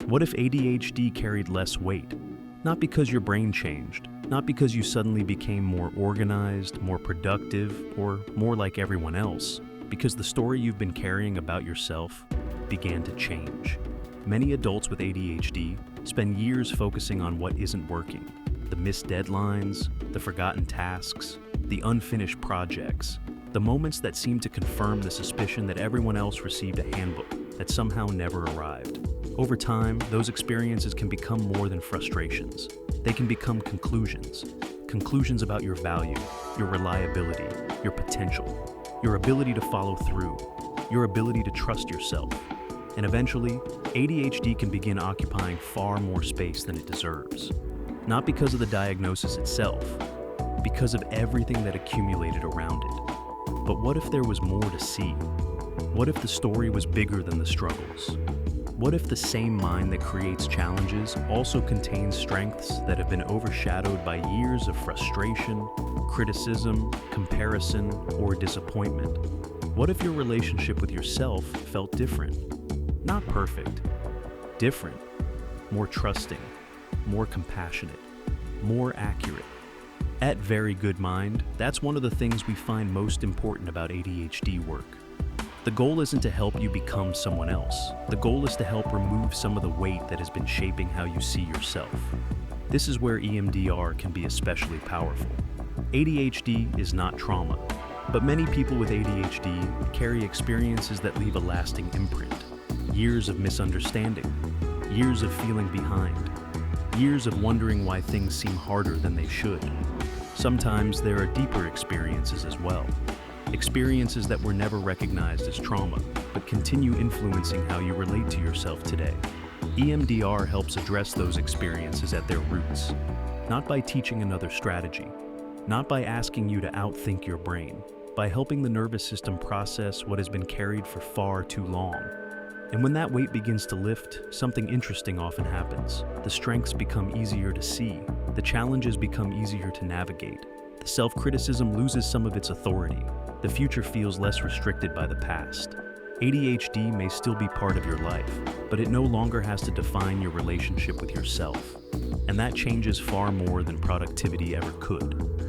What if ADHD carried less weight? Not because your brain changed, not because you suddenly became more organized, more productive, or more like everyone else, because the story you've been carrying about yourself began to change. Many adults with ADHD spend years focusing on what isn't working, the missed deadlines, the forgotten tasks, the unfinished projects, the moments that seem to confirm the suspicion that everyone else received a handbook that somehow never arrived. Over time, those experiences can become more than frustrations. They can become conclusions. Conclusions about your value, your reliability, your potential, your ability to follow through, your ability to trust yourself. And eventually, ADHD can begin occupying far more space than it deserves. Not because of the diagnosis itself, because of everything that accumulated around it. But what if there was more to see? What if the story was bigger than the struggles? What if the same mind that creates challenges also contains strengths that have been overshadowed by years of frustration, criticism, comparison, or disappointment? What if your relationship with yourself felt different? Not perfect, different, more trusting, more compassionate, more accurate. At Very Good Mind, that's one of the things we find most important about ADHD work. The goal isn't to help you become someone else. The goal is to help remove some of the weight that has been shaping how you see yourself. This is where EMDR can be especially powerful. ADHD is not trauma, but many people with ADHD carry experiences that leave a lasting imprint. Years of misunderstanding, years of feeling behind, years of wondering why things seem harder than they should. Sometimes there are deeper experiences as well. Experiences that were never recognized as trauma, but continue influencing how you relate to yourself today. EMDR helps address those experiences at their roots, not by teaching another strategy, not by asking you to outthink your brain, by helping the nervous system process what has been carried for far too long. And when that weight begins to lift, something interesting often happens. The strengths become easier to see, the challenges become easier to navigate. The self-criticism loses some of its authority. The future feels less restricted by the past. ADHD may still be part of your life, but it no longer has to define your relationship with yourself. And that changes far more than productivity ever could.